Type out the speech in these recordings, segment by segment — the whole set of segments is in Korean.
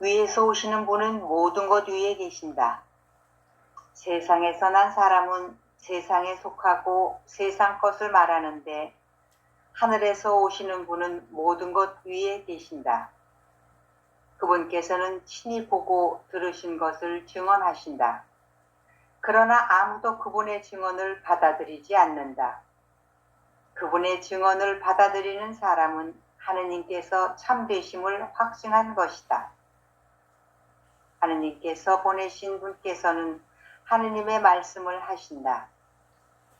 위에서 오시는 분은 모든 것 위에 계신다. 세상에서 난 사람은 세상에 속하고 세상 것을 말하는데 하늘에서 오시는 분은 모든 것 위에 계신다. 그분께서는 친히 보고 들으신 것을 증언하신다. 그러나 아무도 그분의 증언을 받아들이지 않는다. 그분의 증언을 받아들이는 사람은 하느님께서 참되심을 확증한 것이다. 하느님께서 보내신 분께서는 하느님의 말씀을 하신다.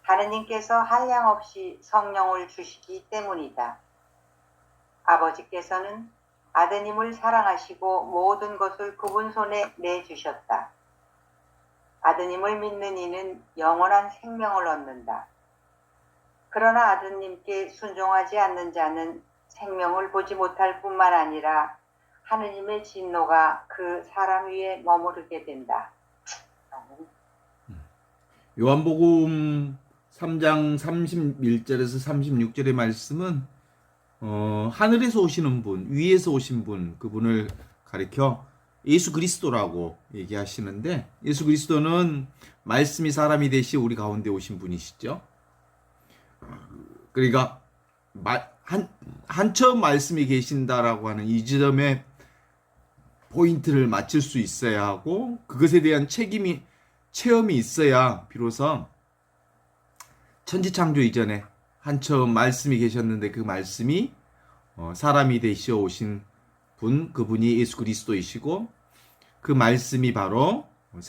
하느님께서 한량없이 성령을 주시기 때문이다. 아버지께서는 아드님을 사랑하시고 모든 것을 그분 손에 내주셨다. 아드님을 믿는 이는 영원한 생명을 얻는다. 그러나 아드님께 순종하지 않는 자는 생명을 보지 못할 뿐만 아니라 하느님의 진노가 그 사람 위에 머무르게 된다. 요한복음 3장 31절에서 36절의 말씀은 하늘에서 오시는 분, 위에서 오신 분, 그분을 가리켜 예수 그리스도라고 얘기하시는데, 예수 그리스도는 말씀이 사람이 되시 우리 가운데 오신 분이시죠. 그러니까 한처음 말씀이 계신다라고 하는 이 지점에 포인트를 맞출 수 있어야 하고, 그것에 대한 체험이 있어야 비로소 천지창조 이전에 한처음 말씀이 계셨는데 그 말씀이 사람이 되시어 오신 분, 그분이 예수 그리스도이시고, 그 말씀이 바로 온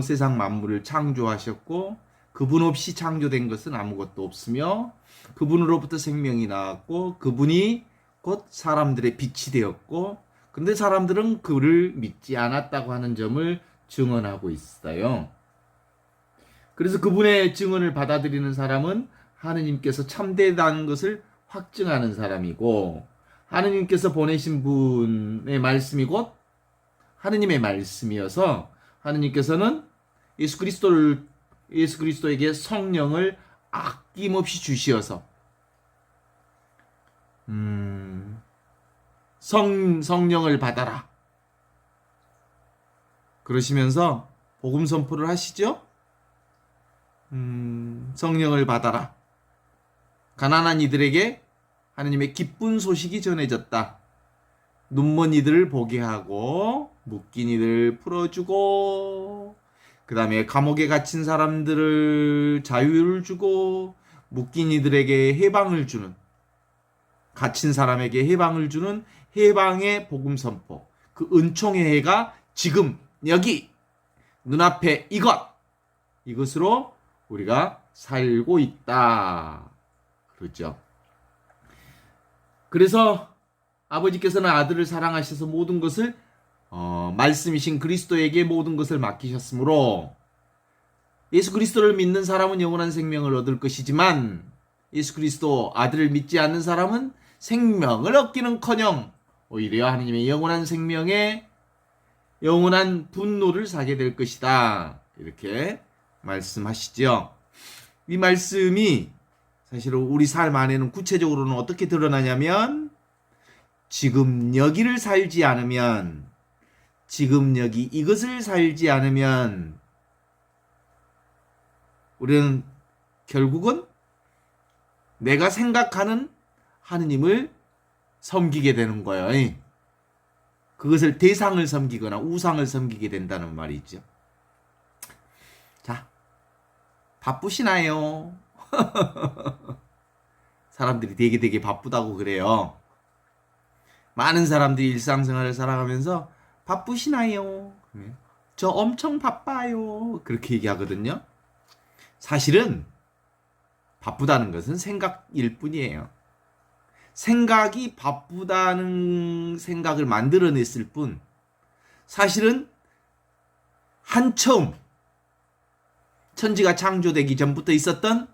세상 만물을 창조하셨고, 그분 없이 창조된 것은 아무것도 없으며 그분으로부터 생명이 나왔고 그분이 곧 사람들의 빛이 되었고, 근데 사람들은 그를 믿지 않았다고 하는 점을 증언하고 있어요. 그래서 그분의 증언을 받아들이는 사람은 하느님께서 참되다는 것을 확증하는 사람이고, 하느님께서 보내신 분의 말씀이 곧 하느님의 말씀이어서 하느님께서는 예수 그리스도에게 성령을 아낌없이 주시어서 성령을 받아라 그러시면서 복음 선포를 하시죠. 성령을 받아라. 가난한 이들에게 하느님의 기쁜 소식이 전해졌다. 눈먼 이들을 보게 하고 묶인 이들을 풀어주고, 그 다음에 감옥에 갇힌 사람들을 자유를 주고, 묶인 이들에게 해방을 주는, 갇힌 사람에게 해방을 주는 해방의 복음 선포. 그 은총의 해가 지금 여기 눈앞에 이것으로 우리가 살고 있다. 그렇죠. 그래서 아버지께서는 아들을 사랑하셔서 모든 것을 말씀이신 그리스도에게 모든 것을 맡기셨으므로 예수 그리스도를 믿는 사람은 영원한 생명을 얻을 것이지만 예수 그리스도 아들을 믿지 않는 사람은 생명을 얻기는커녕 오히려 하느님의 영원한 생명에 영원한 분노를 사게 될 것이다. 이렇게 말씀하시죠. 이 말씀이 사실은 우리 삶 안에는 구체적으로는 어떻게 드러나냐면, 지금 여기를 살지 않으면, 지금 여기 이것을 살지 않으면 우리는 결국은 내가 생각하는 하느님을 섬기게 되는 거예요. 그것을 대상을 섬기거나 우상을 섬기게 된다는 말이죠. 자, 바쁘시나요? 사람들이 되게 바쁘다고 그래요. 많은 사람들이 일상생활을 살아가면서 바쁘시나요? 저 엄청 바빠요. 그렇게 얘기하거든요. 사실은 바쁘다는 것은 생각일 뿐이에요. 생각이 바쁘다는 생각을 만들어냈을 뿐, 사실은 한처음 천지가 창조되기 전부터 있었던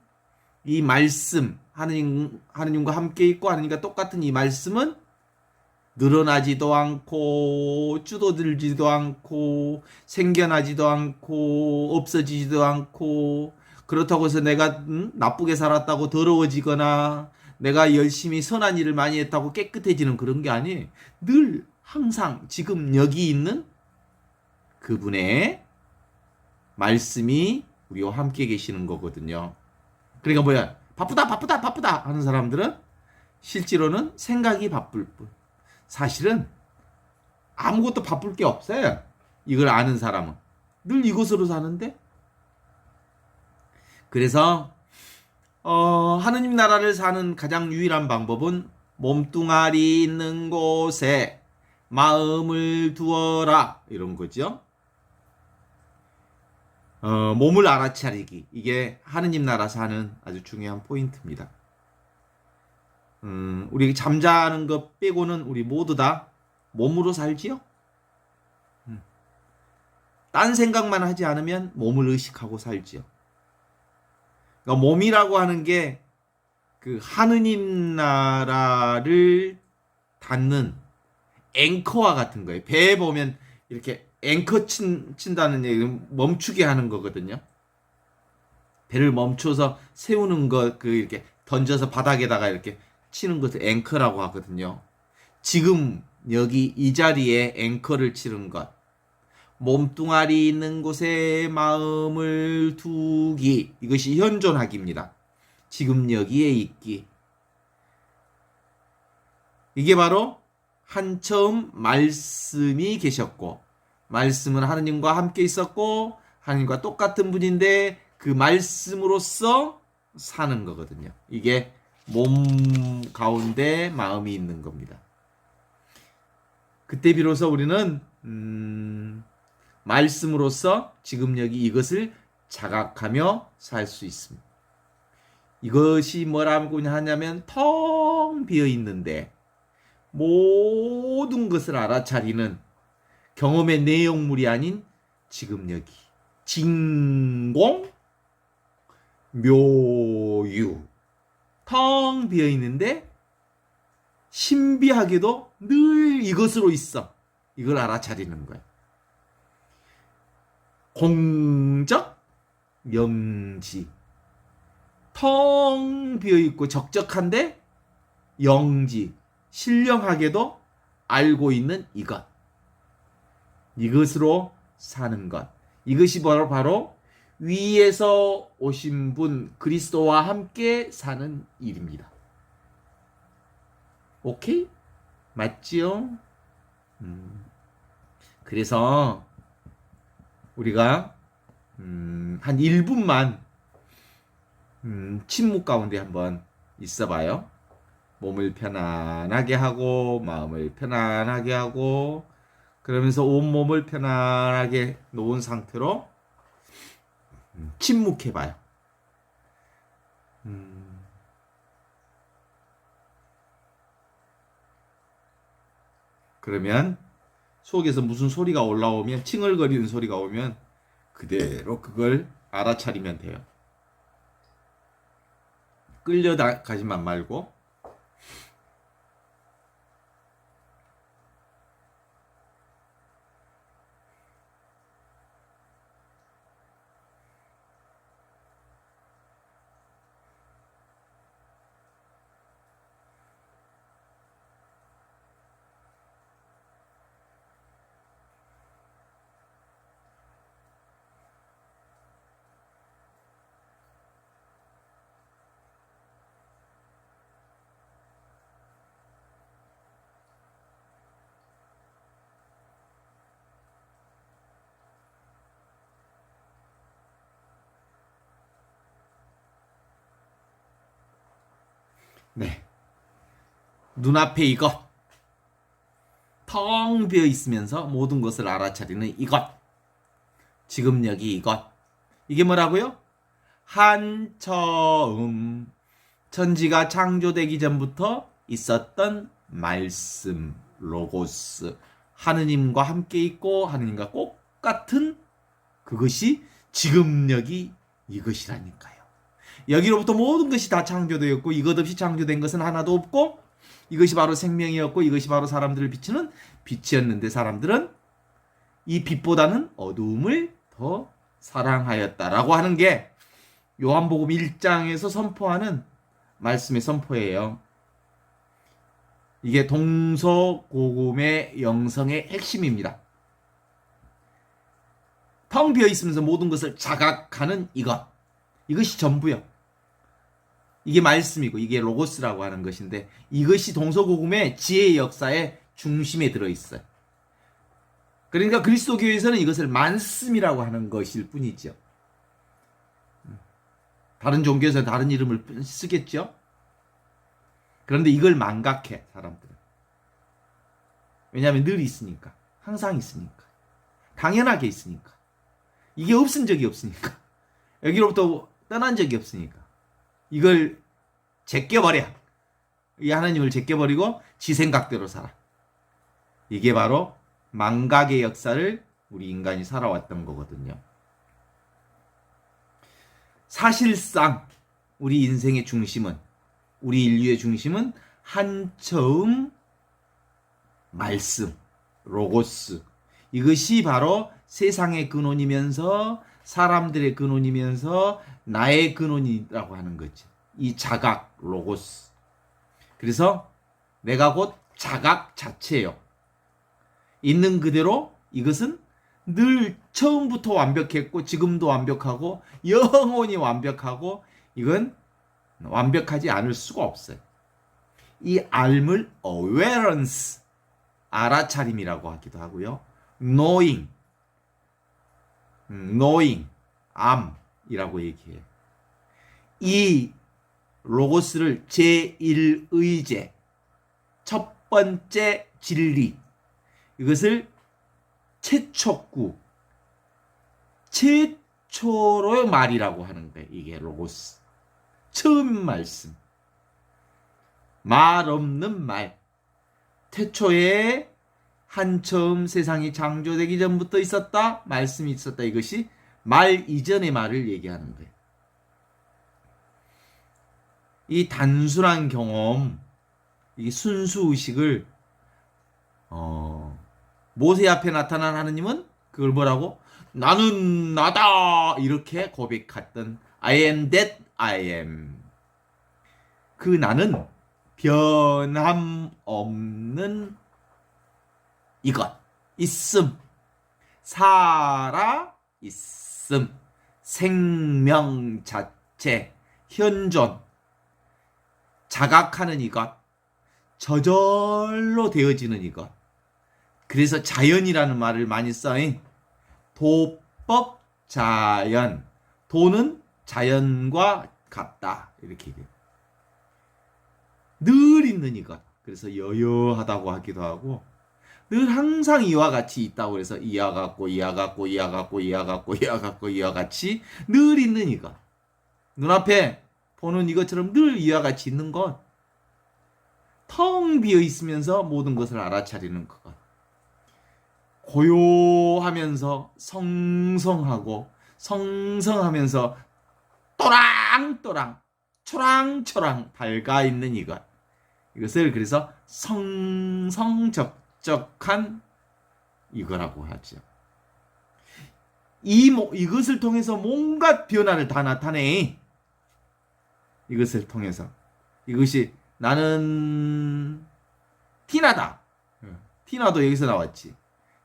이 말씀, 하느님과 함께 있고 하느님과 똑같은 이 말씀은 늘어나지도 않고 줄어들지도 않고 생겨나지도 않고 없어지지도 않고, 그렇다고 해서 내가 나쁘게 살았다고 더러워지거나 내가 열심히 선한 일을 많이 했다고 깨끗해지는 그런 게 아니에요. 늘 항상 지금 여기 있는 그분의 말씀이 우리와 함께 계시는 거거든요. 그러니까 뭐야? 바쁘다, 바쁘다, 바쁘다 하는 사람들은 실제로는 생각이 바쁠 뿐. 사실은 아무것도 바쁠 게 없어요. 이걸 아는 사람은. 늘 이것으로 사는데. 그래서 하느님 나라를 사는 가장 유일한 방법은 몸뚱아리 있는 곳에 마음을 두어라 이런 거죠. 몸을 알아차리기. 이게 하느님 나라 사는 아주 중요한 포인트입니다. 우리 잠자는 것 빼고는 우리 모두 다 몸으로 살지요. 딴 생각만 하지 않으면 몸을 의식하고 살지요. 그러니까 몸이라고 하는 게 그 하느님 나라를 닿는 앵커와 같은 거예요. 배에 보면 이렇게 앵커 친다는 얘기는 멈추게 하는 거거든요. 배를 멈춰서 세우는 것, 이렇게 던져서 바닥에다가 이렇게 치는 것을 앵커라고 하거든요. 지금 여기 이 자리에 앵커를 치는 것. 몸뚱아리 있는 곳에 마음을 두기. 이것이 현존하기입니다. 지금 여기에 있기. 이게 바로 한처음 말씀이 계셨고, 말씀은 하느님과 함께 있었고, 하느님과 똑같은 분인데 그 말씀으로서 사는 거거든요. 이게 몸 가운데 마음이 있는 겁니다. 그때 비로소 우리는 말씀으로서 지금 여기 이것을 자각하며 살 수 있습니다. 이것이 뭐라고 하냐면 텅 비어 있는데 모든 것을 알아차리는 경험의 내용물이 아닌 지금 여기 진공 묘유 텅 비어 있는데 신비하게도 늘 이것으로 있어. 이걸 알아차리는 거야. 공적 명지 텅 비어 있고 적적한데 영지 신령하게도 알고 있는 이것. 이것으로 사는 것. 이것이 바로 위에서 오신 분 그리스도와 함께 사는 일입니다. 오케이? 맞지요? 그래서 우리가 한 1분만 침묵 가운데 한번 있어봐요. 몸을 편안하게 하고 마음을 편안하게 하고 그러면서 온몸을 편안하게 놓은 상태로 침묵해봐요. 그러면 속에서 무슨 소리가 올라오면 칭얼거리는 소리가 오면 그대로 그걸 알아차리면 돼요. 끌려가지만 말고. 네. 눈앞에 이것. 텅 비어 있으면서 모든 것을 알아차리는 이것. 지금 여기 이것. 이게 뭐라고요? 한처음 천지가 창조되기 전부터 있었던 말씀, 로고스. 하느님과 함께 있고 하느님과 똑같은 그것이 지금 여기 이것이라니까요. 여기로부터 모든 것이 다 창조되었고 이것 없이 창조된 것은 하나도 없고 이것이 바로 생명이었고 이것이 바로 사람들을 비추는 빛이었는데 사람들은 이 빛보다는 어두움을 더 사랑하였다라고 하는 게 요한복음 1장에서 선포하는 말씀의 선포예요. 이게 동서고금의 영성의 핵심입니다. 텅 비어 있으면서 모든 것을 자각하는 이것이 전부요. 이게 말씀이고 이게 로고스라고 하는 것인데 이것이 동서고금의 지혜의 역사의 중심에 들어있어요. 그러니까 그리스도교에서는 이것을 말씀이라고 하는 것일 뿐이죠. 다른 종교에서는 다른 이름을 쓰겠죠. 그런데 이걸 망각해 사람들은. 왜냐하면 늘 있으니까. 항상 있으니까. 당연하게 있으니까. 이게 없은 적이 없으니까. 여기로부터 떠난 적이 없으니까. 이걸 제껴버려. 이 하나님을 제껴버리고 지 생각대로 살아. 이게 바로 망각의 역사를 우리 인간이 살아왔던 거거든요. 사실상 우리 인생의 중심은, 우리 인류의 중심은 한처음 말씀, 로고스. 이것이 바로 세상의 근원이면서 사람들의 근원이면서 나의 근원이라고 하는 거죠. 이 자각, 로고스. 그래서 내가 곧 자각 자체예요. 있는 그대로 이것은 늘 처음부터 완벽했고 지금도 완벽하고 영원히 완벽하고 이건 완벽하지 않을 수가 없어요. 이 알물 awareness, 알아차림이라고 하기도 하고요. knowing, 암이라고 얘기해요. 이 로고스를 제1의제, 첫 번째 진리, 이것을 최초구, 최초로의 말이라고 하는 거예요. 이게 로고스. 처음 말씀. 말 없는 말. 태초에 한처음 세상이 창조되기 전부터 있었다. 말씀이 있었다. 이것이 말 이전의 말을 얘기하는 거예요. 이 단순한 경험, 이 순수의식을 모세 앞에 나타난 하느님은 그걸 뭐라고? 나는 나다! 이렇게 고백했던 I am that I am. 그 나는 변함없는 이것, 있음, 살아 있음, 생명 자체, 현존, 자각하는 이것, 저절로 되어지는 이것. 그래서 자연이라는 말을 많이 써요. 도법 자연. 도는 자연과 같다. 이렇게 얘기해요. 늘 있는 이것. 그래서 여여하다고 하기도 하고 늘 항상 이와 같이 있다고 해서 이와 같고 이와 같고 이와 같고 이와 같고 이와 같고 이와 같이 늘 있는 이것. 눈앞에 보는 이것처럼 늘 이와 같이 있는 것. 텅 비어 있으면서 모든 것을 알아차리는 것. 고요하면서 성성하고 성성하면서 또랑또랑 초랑초랑 밝아 있는 이것. 이것을 그래서 성성적적한 이거라고 하죠. 이것을 통해서 온갖 변화를 다 나타내. 이것을 통해서. 이것이 나는 티나다. 티나도 여기서 나왔지.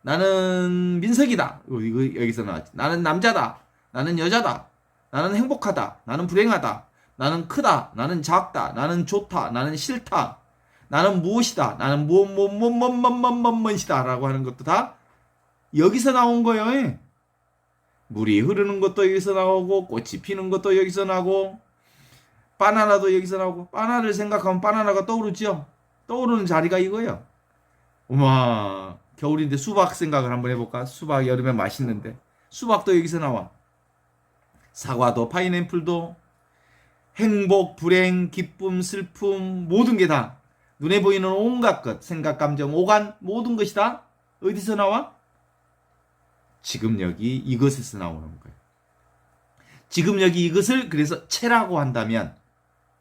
나는 민석이다. 이거 여기서 나왔지. 나는 남자다. 나는 여자다. 나는 행복하다. 나는 불행하다. 나는 크다. 나는 작다. 나는 좋다. 나는 싫다. 나는 무엇이다. 나는 무엇이다. 라고 하는 것도 다 여기서 나온 거예요. 물이 흐르는 것도 여기서 나오고 꽃이 피는 것도 여기서 나고 바나나도 여기서 나오고 바나나를 생각하면 바나나가 떠오르죠. 떠오르는 자리가 이거예요. 어마 겨울인데 수박 생각을 한번 해볼까? 수박 여름에 맛있는데 수박도 여기서 나와. 사과도 파인애플도 행복, 불행, 기쁨, 슬픔 모든 게 다 눈에 보이는 온갖 것, 생각, 감정, 오감 모든 것이 다 어디서 나와? 지금 여기 이것에서 나오는 거예요. 지금 여기 이것을 그래서 체라고 한다면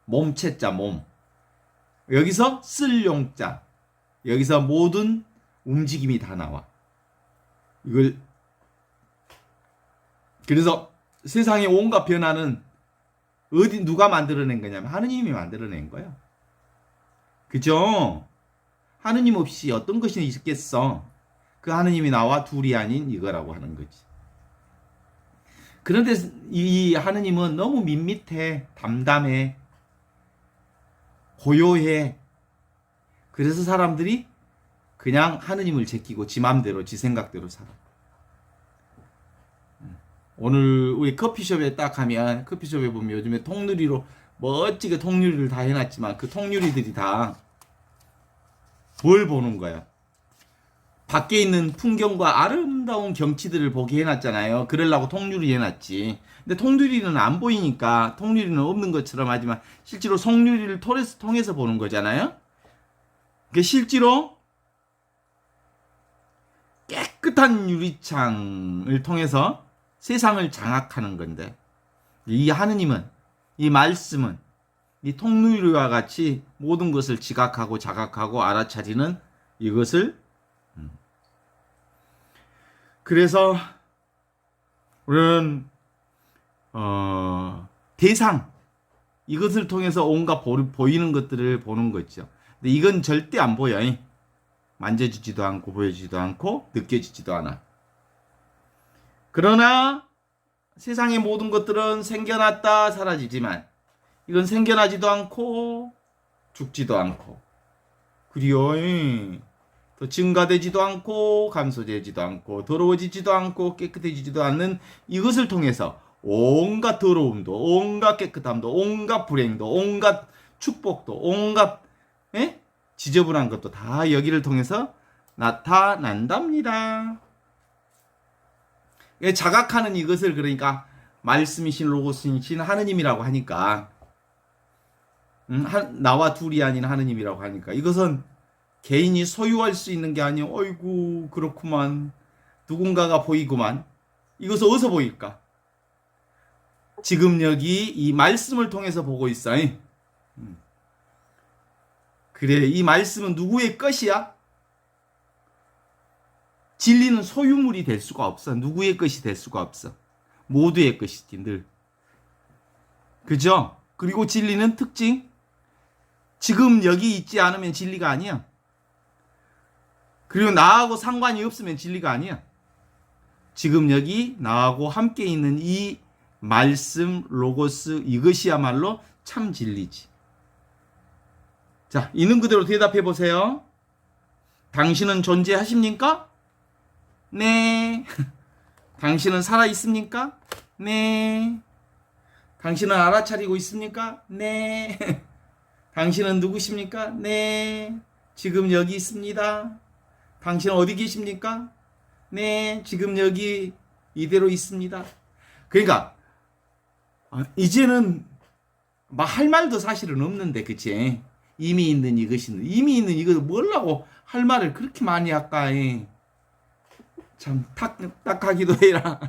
몸체자 몸 여기서 쓸 용자 여기서 모든 움직임이 다 나와. 이걸 그래서 세상의 온갖 변화는 누가 만들어낸 거냐면 하느님이 만들어낸 거야. 그죠? 하느님 없이 어떤 것이 있겠어? 그 하느님이 나와 둘이 아닌 이거라고 하는 거지. 그런데 이 하느님은 너무 밋밋해, 담담해, 고요해. 그래서 사람들이 그냥 하느님을 제끼고 지 맘대로 지 생각대로 살아. 오늘 우리 커피숍에 딱 가면, 커피숍에 보면 요즘에 통유리로 멋지게 통유리를 다 해놨지만 그 통유리들이 다 뭘 보는 거야? 밖에 있는 풍경과 아름다운 경치들을 보게 해놨잖아요. 그러려고 통유리 해놨지. 근데 통유리는 안 보이니까 통유리는 없는 것처럼 하지만 실제로 송유리를 통해서 보는 거잖아요. 그게 실제로 깨끗한 유리창을 통해서 세상을 장악하는 건데, 이 하느님은, 이 말씀은 이 통유리와 같이 모든 것을 지각하고 자각하고 알아차리는 이것을, 그래서 우리는 대상, 이것을 통해서 온갖 보이는 것들을 보는 거죠. 근데 이건 절대 안 보여. 만져지지도 않고 보여지지도 않고 느껴지지도 않아. 그러나 세상의 모든 것들은 생겨났다 사라지지만 이건 생겨나지도 않고 죽지도 않고, 그리고 더 증가되지도 않고 감소되지도 않고 더러워지지도 않고 깨끗해지지도 않는 이것을 통해서 온갖 더러움도, 온갖 깨끗함도, 온갖 불행도, 온갖 축복도, 온갖 지저분한 것도 다 여기를 통해서 나타난답니다. 자각하는 이것을, 그러니까 말씀이신 로고스이신 하느님이라고 하니까, 나와 둘이 아닌 하느님이라고 하니까, 이것은 개인이 소유할 수 있는 게 아니에요. 어이구 그렇구만, 누군가가 보이구만. 이것은 어디서 보일까? 지금 여기 이 말씀을 통해서 보고 있어. 그래, 이 말씀은 누구의 것이야? 진리는 소유물이 될 수가 없어. 누구의 것이 될 수가 없어. 모두의 것이지, 늘. 그죠? 그리고 진리는 특징, 지금 여기 있지 않으면 진리가 아니야. 그리고 나하고 상관이 없으면 진리가 아니야. 지금 여기 나하고 함께 있는 이 말씀, 로고스, 이것이야말로 참 진리지. 자, 있는 그대로 대답해 보세요. 당신은 존재하십니까? 네. 당신은 살아있습니까? 네. 당신은 알아차리고 있습니까? 네. 당신은 누구십니까? 네. 지금 여기 있습니다. 당신은 어디 계십니까? 네. 지금 여기 이대로 있습니다. 그러니까 이제는 막 할 말도 사실은 없는데, 그치? 이미 있는 이것을 뭐라고 할 말을 그렇게 많이 할까? 참 딱하기도 해라.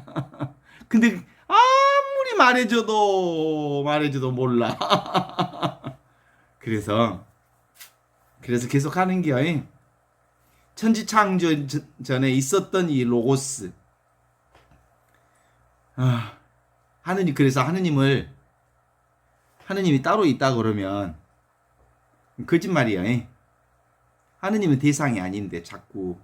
근데 아무리 말해줘도 몰라. 그래서 계속 하는 게, 천지창조 전에 있었던 이 로고스, 하느님, 그래서 하느님이 따로 있다 그러면 거짓말이야. 하느님은 대상이 아닌데 자꾸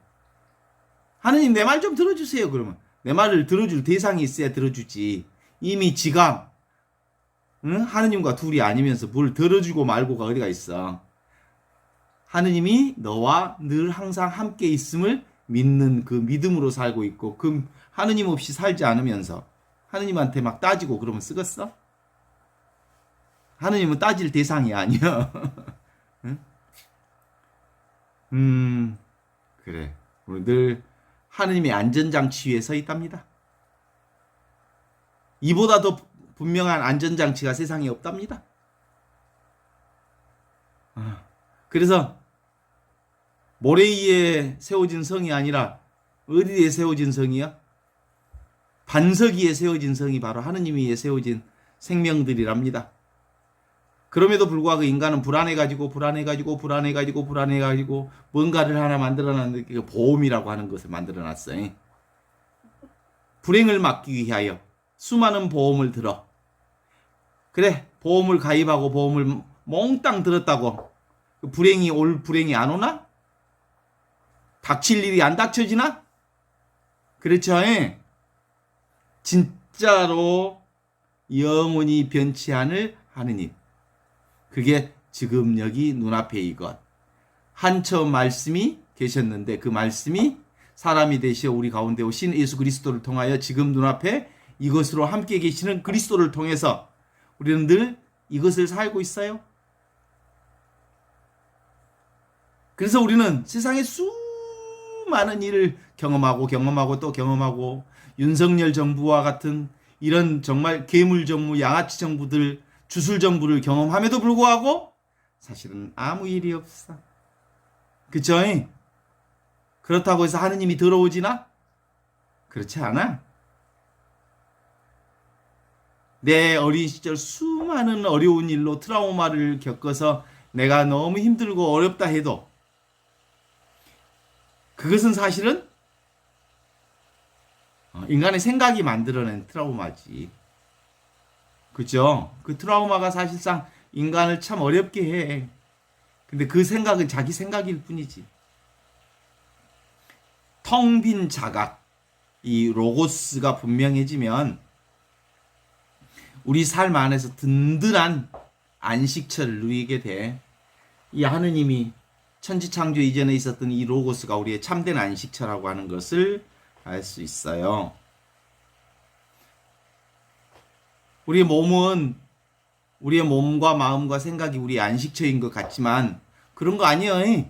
하느님 내 말 좀 들어주세요. 그러면 내 말을 들어줄 대상이 있어야 들어주지. 이미 지가 하느님과 둘이 아니면서 뭘 들어주고 말고가 어디가 있어. 하느님이 너와 늘 항상 함께 있음을 믿는 그 믿음으로 살고 있고, 그 하느님 없이 살지 않으면서 하느님한테 막 따지고 그러면 쓰겠어? 하느님은 따질 대상이 아니야. 응? 그래, 우리 늘 하느님의 안전장치 위에 서 있답니다. 이보다 더 분명한 안전장치가 세상에 없답니다. 그래서 모래 위에 세워진 성이 아니라 어디에 세워진 성이야? 반석 위에 세워진 성이 바로 하느님 위에 세워진 생명들이랍니다. 그럼에도 불구하고 인간은 불안해가지고 뭔가를 하나 만들어놨는데 보험이라고 하는 것을 만들어놨어요. 불행을 막기 위하여 수많은 보험을 들어. 그래, 보험을 가입하고 보험을 몽땅 들었다고 불행이 안 오나? 닥칠 일이 안 닥쳐지나? 그렇죠? 진짜로 영원히 변치 않을 하느님. 그게 지금 여기 눈앞에 이것. 한처 말씀이 계셨는데 그 말씀이 사람이 되시어 우리 가운데 오신 예수 그리스도를 통하여 지금 눈앞에 이것으로 함께 계시는 그리스도를 통해서 우리는 늘 이것을 살고 있어요. 그래서 우리는 세상의 수많은 일을 경험하고 또 경험하고 윤석열 정부와 같은 이런 정말 괴물 정부, 양아치 정부들, 주술 정부를 경험함에도 불구하고 사실은 아무 일이 없어. 그쵸? 그렇다고 해서 하느님이 더러워지나? 그렇지 않아. 내 어린 시절 수많은 어려운 일로 트라우마를 겪어서 내가 너무 힘들고 어렵다 해도 그것은 사실은 인간의 생각이 만들어낸 트라우마지. 그죠? 그 트라우마가 사실상 인간을 참 어렵게 해. 근데 그 생각은 자기 생각일 뿐이지. 텅 빈 자각, 이 로고스가 분명해지면 우리 삶 안에서 든든한 안식처를 누리게 돼. 이 하느님이 천지창조 이전에 있었던 이 로고스가 우리의 참된 안식처라고 하는 것을 알 수 있어요. 우리의 몸과 마음과 생각이 우리의 안식처인 것 같지만 그런 거 아니에요.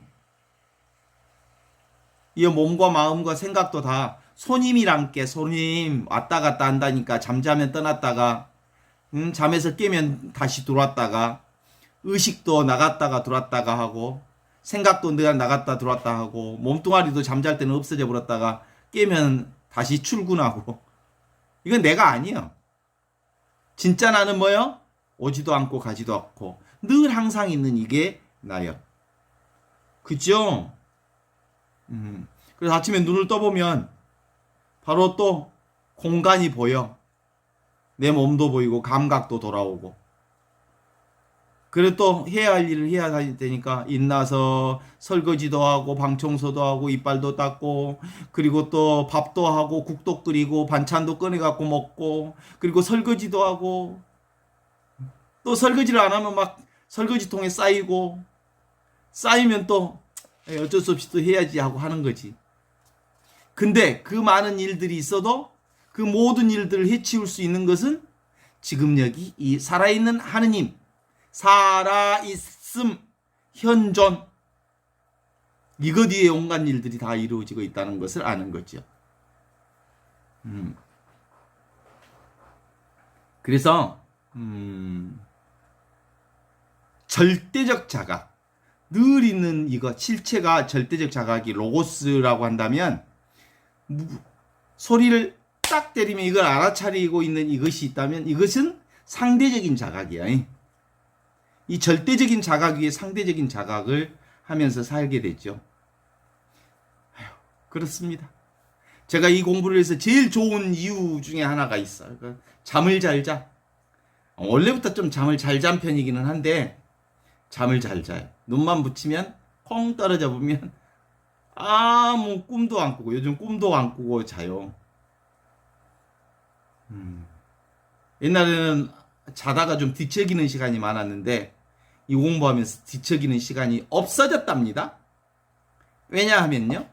이 몸과 마음과 생각도 다 손님이랑께 손님 왔다 갔다 한다니까. 잠자면 떠났다가 잠에서 깨면 다시 들어왔다가 의식도 나갔다가 들어왔다가 하고 생각도 내가 나갔다 들어왔다 하고 몸뚱아리도 잠잘 때는 없어져 버렸다가 깨면 다시 출근하고. 이건 내가 아니야. 진짜 나는 뭐요? 오지도 않고 가지도 않고 늘 항상 있는 이게 나요. 그죠? 그래서 아침에 눈을 떠보면 바로 또 공간이 보여. 내 몸도 보이고 감각도 돌아오고. 그리고 또 해야 할 일을 해야 되니까 일나서 설거지도 하고 방 청소도 하고 이빨도 닦고 그리고 또 밥도 하고 국도 끓이고 반찬도 꺼내갖고 먹고 그리고 설거지도 하고 또 설거지를 안 하면 막 설거지통에 쌓이고 쌓이면 또 어쩔 수 없이 또 해야지 하고 하는 거지. 근데 그 많은 일들이 있어도 그 모든 일들을 해치울 수 있는 것은 지금 여기 이 살아있는 하느님, 살아있음, 현존, 이것 위에 온갖 일들이 다 이루어지고 있다는 것을 아는 거죠. 그래서 절대적 자각, 늘 있는 이거 실체가 절대적 자각이 로고스라고 한다면 소리를 딱 때리면 이걸 알아차리고 있는 이것이 있다면 이것은 상대적인 자각이야. 이 절대적인 자각 위에 상대적인 자각을 하면서 살게 되죠. 그렇습니다. 제가 이 공부를 해서 제일 좋은 이유 중에 하나가 있어요. 잠을 잘 자. 원래부터 좀 잠을 잘 잔 편이기는 한데 잠을 잘 자요. 눈만 붙이면 콩 떨어져 보면 아무 꿈도 안 꾸고 요즘 꿈도 안 꾸고 자요. 옛날에는 자다가 좀 뒤척이는 시간이 많았는데 이 공부하면서 뒤척이는 시간이 없어졌답니다. 왜냐하면요,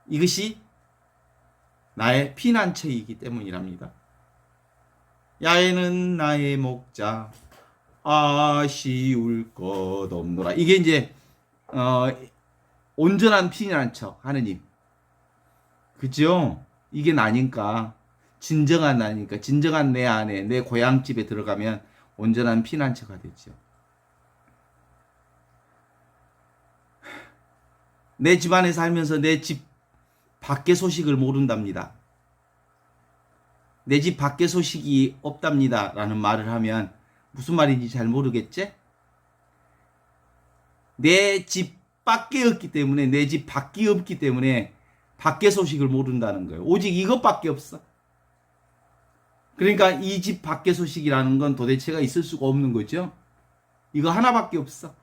이것이 나의 피난처이기 때문이랍니다. 야외는 나의 목자 아쉬울 것 없노라. 이게 이제 온전한 피난처 하느님. 그죠? 이게 나니까 진정한 나니까 진정한 내 안에 내 고향집에 들어가면 온전한 피난처가 되죠. 내 집안에 살면서 내 집 밖의 소식을 모른답니다. 내 집 밖의 소식이 없답니다 라는 말을 하면 무슨 말인지 잘 모르겠지? 내 집 밖에 없기 때문에 내 집 밖이 없기 때문에 밖의 소식을 모른다는 거예요. 오직 이것밖에 없어. 그러니까 이 집 밖의 소식이라는 건 도대체가 있을 수가 없는 거죠. 이거 하나밖에 없어.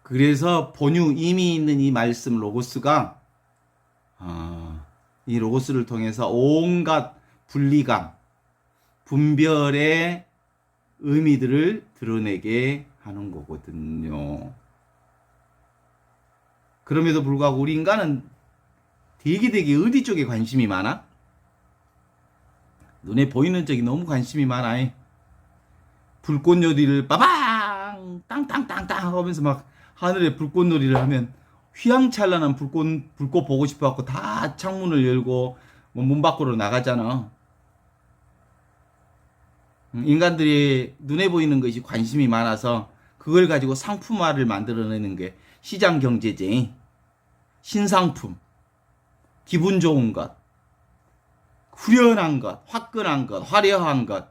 그래서 본유 이미 있는 이 말씀 로고스가 이 로고스를 통해서 온갖 분리감, 분별의 의미들을 드러내게 하는 거거든요. 그럼에도 불구하고 우리 인간은 되게 어디 쪽에 관심이 많아? 눈에 보이는 쪽이 너무 관심이 많아. 불꽃놀이를 빠방 땅땅땅땅 하면서 막 하늘에 불꽃놀이를 하면 휘황찬란한 불꽃 보고 싶어갖고 다 창문을 열고 문 밖으로 나가잖아. 인간들이 눈에 보이는 것이 관심이 많아서 그걸 가지고 상품화를 만들어내는 게 시장 경제지. 신상품, 기분 좋은 것, 후련한 것, 화끈한 것, 화려한 것,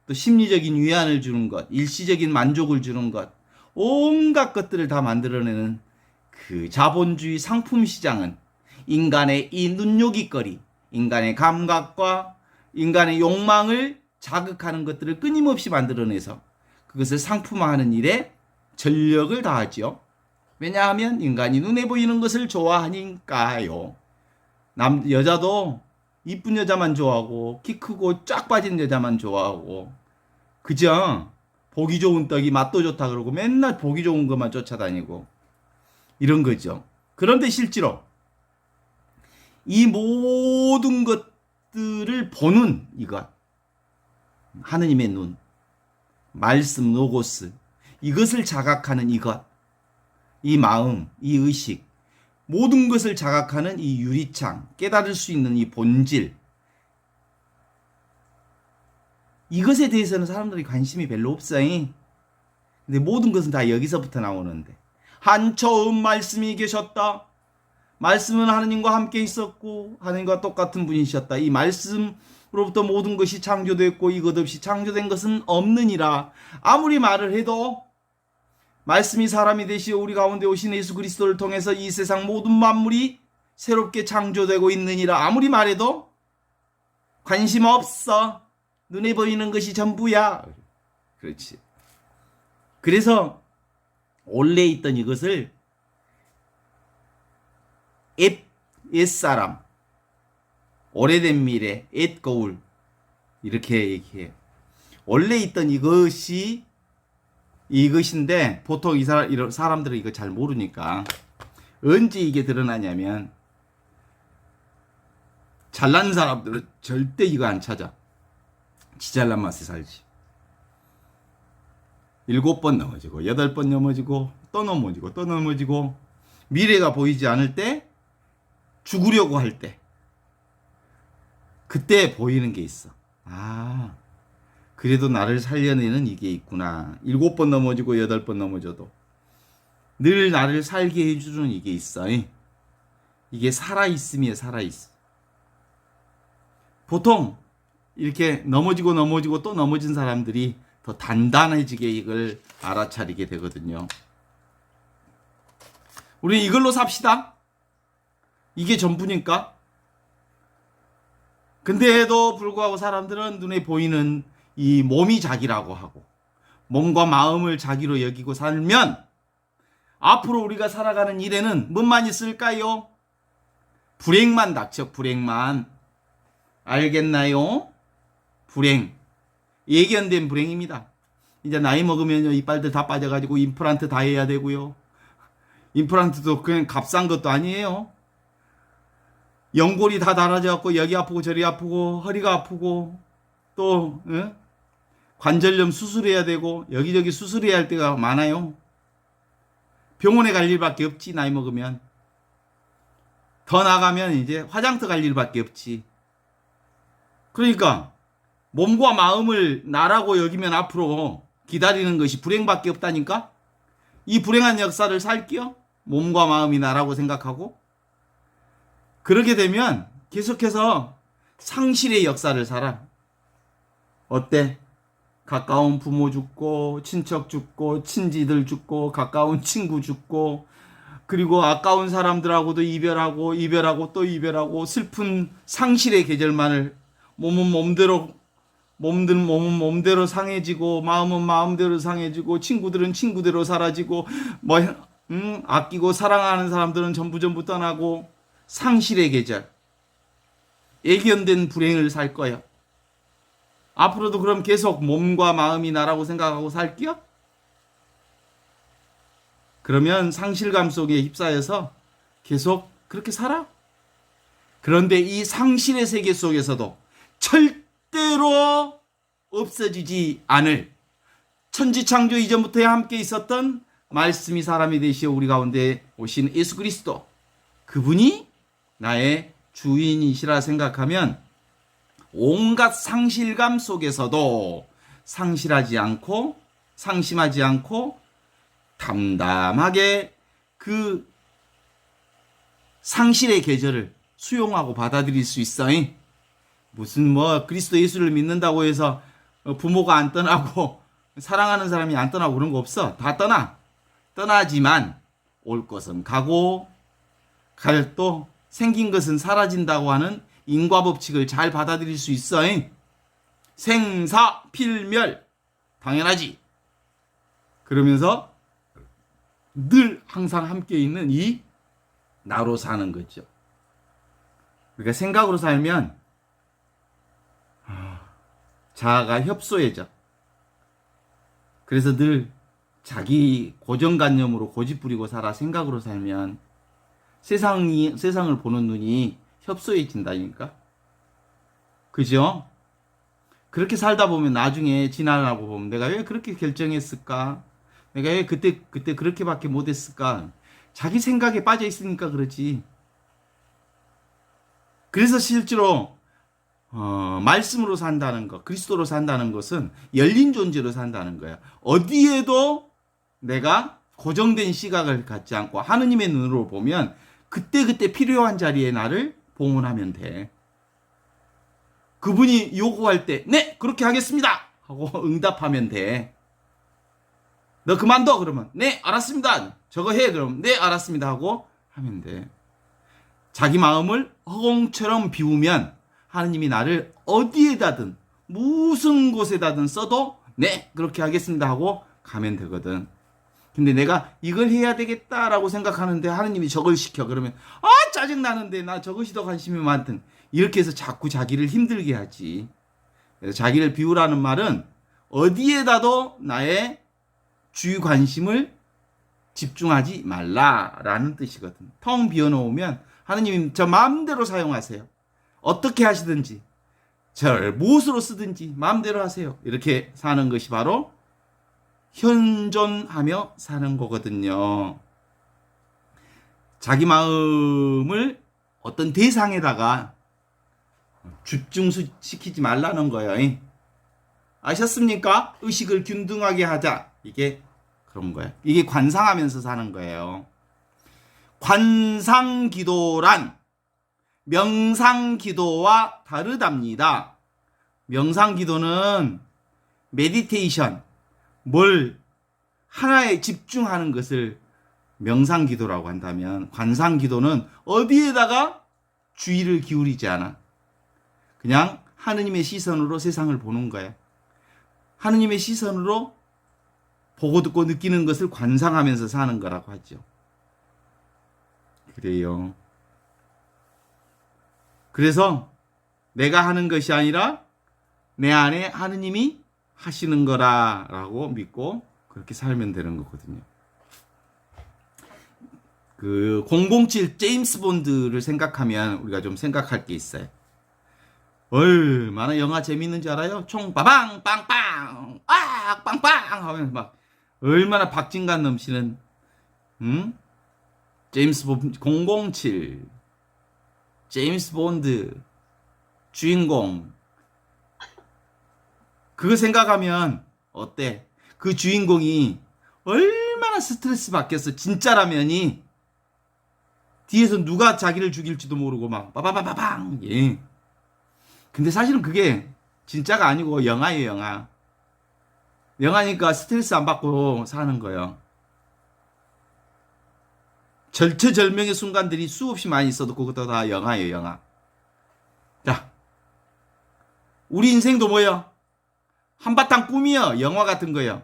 또 심리적인 위안을 주는 것, 일시적인 만족을 주는 것, 온갖 것들을 다 만들어내는 그 자본주의 상품 시장은 인간의 이 눈요깃거리, 인간의 감각과 인간의 욕망을 자극하는 것들을 끊임없이 만들어내서 그것을 상품화하는 일에 전력을 다하지요. 왜냐하면 인간이 눈에 보이는 것을 좋아하니까요. 여자도 이쁜 여자만 좋아하고 키 크고 쫙 빠진 여자만 좋아하고 그죠? 보기 좋은 떡이 맛도 좋다 그러고 맨날 보기 좋은 것만 쫓아다니고 이런 거죠. 그런데 실제로 이 모든 것들을 보는 이것, 하느님의 눈, 말씀 로고스, 이것을 자각하는 이것, 이 마음, 이 의식, 모든 것을 자각하는 이 유리창, 깨달을 수 있는 이 본질, 이것에 대해서는 사람들이 관심이 별로 없어요. 근데 모든 것은 다 여기서부터 나오는데 한 처음 말씀이 계셨다. 말씀은 하느님과 함께 있었고 하느님과 똑같은 분이셨다. 이 말씀으로부터 모든 것이 창조됐고 이것 없이 창조된 것은 없느니라. 아무리 말을 해도 말씀이 사람이 되시어 우리 가운데 오신 예수 그리스도를 통해서 이 세상 모든 만물이 새롭게 창조되고 있느니라. 아무리 말해도 관심 없어. 눈에 보이는 것이 전부야. 그렇지. 그래서 원래 있던 이것을 옛사람, 오래된 미래, 옛 거울 이렇게 얘기해요. 원래 있던 이것인데 보통 이런 사람들은 이거 잘 모르니까 언제 이게 드러나냐면 잘난 사람들은 절대 이거 안 찾아. 지 잘난 맛에 살지. 7번 넘어지고 8번 넘어지고 또 넘어지고 또 넘어지고 미래가 보이지 않을 때 죽으려고 할 때 그때 보이는 게 있어. 아, 그래도 나를 살려내는 이게 있구나. 7번 넘어지고 8번 넘어져도 늘 나를 살게 해주는 이게 있어. 이게 살아있음이에요. 살아있어. 보통 이렇게 넘어지고 또 넘어진 사람들이 더 단단해지게 이걸 알아차리게 되거든요. 우리 이걸로 삽시다. 이게 전부니까. 근데도 불구하고 사람들은 눈에 보이는 이 몸이 자기라고 하고 몸과 마음을 자기로 여기고 살면 앞으로 우리가 살아가는 일에는 뭐만 있을까요? 불행만 닥쳐. 불행만. 알겠나요? 불행. 예견된 불행입니다. 이제 나이 먹으면 이빨들 다 빠져가지고 임플란트 다 해야 되고요. 임플란트도 그냥 값싼 것도 아니에요. 연골이 다 닳아져갖고 여기 아프고 저리 아프고 허리가 아프고 또 관절염 수술해야 되고 여기저기 수술해야 할 때가 많아요. 병원에 갈 일밖에 없지. 나이 먹으면. 더 나가면 이제 화장터 갈 일밖에 없지. 그러니까 몸과 마음을 나라고 여기면 앞으로 기다리는 것이 불행밖에 없다니까. 이 불행한 역사를 살게요. 몸과 마음이 나라고 생각하고. 그러게 되면 계속해서 상실의 역사를 살아. 어때? 가까운 부모 죽고 친척 죽고 친지들 죽고 가까운 친구 죽고 그리고 아까운 사람들하고도 이별하고 또 이별하고 슬픈 상실의 계절만을 몸은 몸대로 상해지고 마음은 마음대로 상해지고 친구들은 친구대로 사라지고 뭐 아끼고 사랑하는 사람들은 전부 떠나고 상실의 계절, 예견된 불행을 살 거야. 앞으로도 그럼 계속 몸과 마음이 나라고 생각하고 살게요? 그러면 상실감 속에 휩싸여서 계속 그렇게 살아. 그런데 이 상실의 세계 속에서도 절대로 없어지지 않을 천지창조 이전부터 함께 있었던 말씀이 사람이 되시어 우리 가운데 오신 예수 그리스도, 그분이 나의 주인이시라 생각하면 온갖 상실감 속에서도 상실하지 않고 상심하지 않고 담담하게 그 상실의 계절을 수용하고 받아들일 수 있어. 무슨 뭐 그리스도 예수를 믿는다고 해서 부모가 안 떠나고 사랑하는 사람이 안 떠나고 그런 거 없어. 다 떠나지만 올 것은 가고 갈 또 생긴 것은 사라진다고 하는 인과법칙을 잘 받아들일 수 있어. 생사필멸 당연하지. 그러면서 늘 항상 함께 있는 이 나로 사는 거죠. 그러니까 생각으로 살면 자아가 협소해져. 그래서 늘 자기 고정관념으로 고집 부리고 살아. 생각으로 살면 세상을 보는 눈이 협소해진다니까. 그죠? 그렇게 살다 보면 나중에 지나가고 보면 내가 왜 그렇게 결정했을까? 내가 왜 그때 그렇게밖에 못했을까? 자기 생각에 빠져 있으니까 그러지. 그래서 실제로 말씀으로 산다는 것, 그리스도로 산다는 것은 열린 존재로 산다는 거야. 어디에도 내가 고정된 시각을 갖지 않고 하느님의 눈으로 보면 그때 필요한 자리에 나를 봉헌하면 돼. 그분이 요구할 때 네, 그렇게 하겠습니다 하고 응답하면 돼. 너 그만둬 그러면 네, 알았습니다. 저거 해 그러면 네, 알았습니다 하고 하면 돼. 자기 마음을 허공처럼 비우면 하느님이 나를 어디에다든 무슨 곳에다든 써도 네, 그렇게 하겠습니다 하고 가면 되거든. 근데 내가 이걸 해야 되겠다라고 생각하는데 하느님이 저걸 시켜. 그러면 짜증나는데 나 저것이 더 관심이 많든. 이렇게 해서 자꾸 자기를 힘들게 하지. 그래서 자기를 비우라는 말은 어디에다도 나의 주의 관심을 집중하지 말라라는 뜻이거든. 텅 비워놓으면 하느님 저 마음대로 사용하세요. 어떻게 하시든지 저를 무엇으로 쓰든지 마음대로 하세요. 이렇게 사는 것이 바로 현존하며 사는 거거든요. 자기 마음을 어떤 대상에다가 집중시키지 말라는 거예요. 아셨습니까? 의식을 균등하게 하자. 이게 그런 거예요. 이게 관상하면서 사는 거예요. 관상기도란 명상기도와 다르답니다. 명상기도는 메디테이션, 뭘 하나에 집중하는 것을 명상기도라고 한다면 관상기도는 어디에다가 주의를 기울이지 않아. 그냥 하느님의 시선으로 세상을 보는 거야. 하느님의 시선으로 보고 듣고 느끼는 것을 관상하면서 사는 거라고 하죠. 그래요. 그래서 내가 하는 것이 아니라 내 안에 하느님이 하시는 거라라고 믿고 그렇게 살면 되는 거거든요. 그 007 제임스 본드를 생각하면 우리가 좀 생각할 게 있어요. 얼마나 영화 재밌는 줄 알아요? 총 빠방 빵빵 빵빵 하면 막 얼마나 박진감 넘치는 제임스 본드 007 제임스 본드 주인공 그거 생각하면 어때? 그 주인공이 얼마나 스트레스 받겠어. 진짜라면이 뒤에서 누가 자기를 죽일지도 모르고 막 빠바바바방. 예. 근데 사실은 그게 진짜가 아니고 영화예요, 영화. 영화니까 스트레스 안 받고 사는 거예요. 절체절명의 순간들이 수없이 많이 있어도 그것도 다 영화예요, 영화. 자, 우리 인생도 뭐예요? 한바탕 꿈이요. 영화 같은 거예요.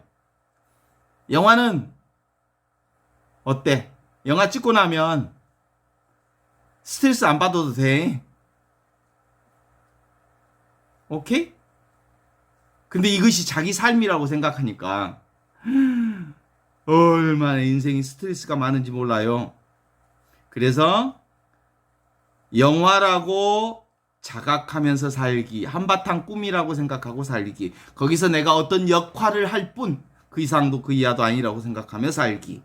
영화는 어때? 영화 찍고 나면 스트레스 안 받아도 돼. 오케이? 근데 이것이 자기 삶이라고 생각하니까 얼마나 인생이 스트레스가 많은지 몰라요. 그래서 영화라고 자각하면서 살기, 한바탕 꿈이라고 생각하고 살기, 거기서 내가 어떤 역할을 할 뿐, 그 이상도 그 이하도 아니라고 생각하며 살기.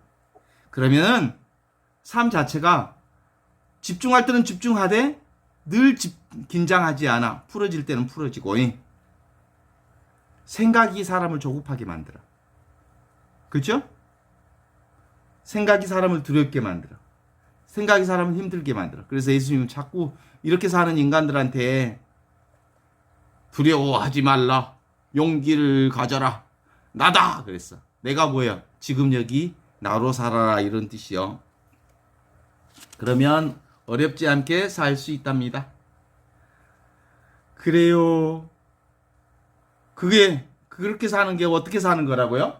그러면 삶 자체가 집중할 때는 집중하되 늘 긴장하지 않아. 풀어질 때는 풀어지고. 생각이 사람을 조급하게 만들어. 그렇죠? 생각이 사람을 두렵게 만들어. 생각이 사람을 힘들게 만들어. 그래서 예수님은 자꾸 이렇게 사는 인간들한테 두려워하지 말라. 용기를 가져라. 나다. 그랬어. 내가 뭐야? 지금 여기 나로 살아라. 이런 뜻이요. 그러면 어렵지 않게 살 수 있답니다. 그래요. 그렇게 사는 게 어떻게 사는 거라고요?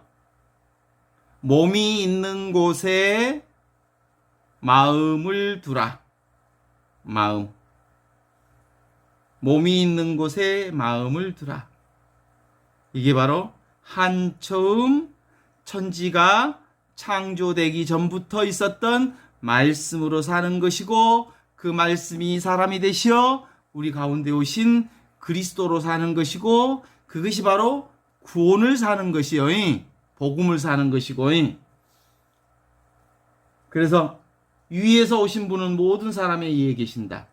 몸이 있는 곳에 마음을 두라. 마음. 몸이 있는 곳에 마음을 두라. 이게 바로 한처음 천지가 창조되기 전부터 있었던 말씀으로 사는 것이고, 그 말씀이 사람이 되시어 우리 가운데 오신 그리스도로 사는 것이고, 그것이 바로 구원을 사는 것이요. 복음을 사는 것이고. 그래서 위에서 오신 분은 모든 사람의 위에 계신다.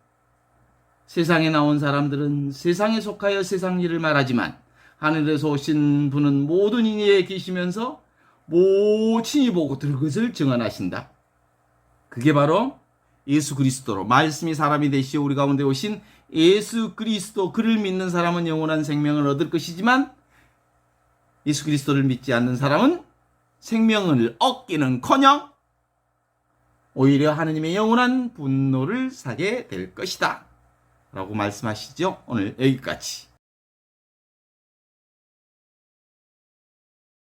세상에 나온 사람들은 세상에 속하여 세상 일을 말하지만, 하늘에서 오신 분은 모든 이에 계시면서 모친이 보고 들은 것을 증언하신다. 그게 바로 예수 그리스도로 말씀이 사람이 되시어 우리 가운데 오신 예수 그리스도, 그를 믿는 사람은 영원한 생명을 얻을 것이지만 예수 그리스도를 믿지 않는 사람은 생명을 얻기는커녕 오히려 하느님의 영원한 분노를 사게 될 것이다 라고 말씀하시죠. 오늘 여기까지.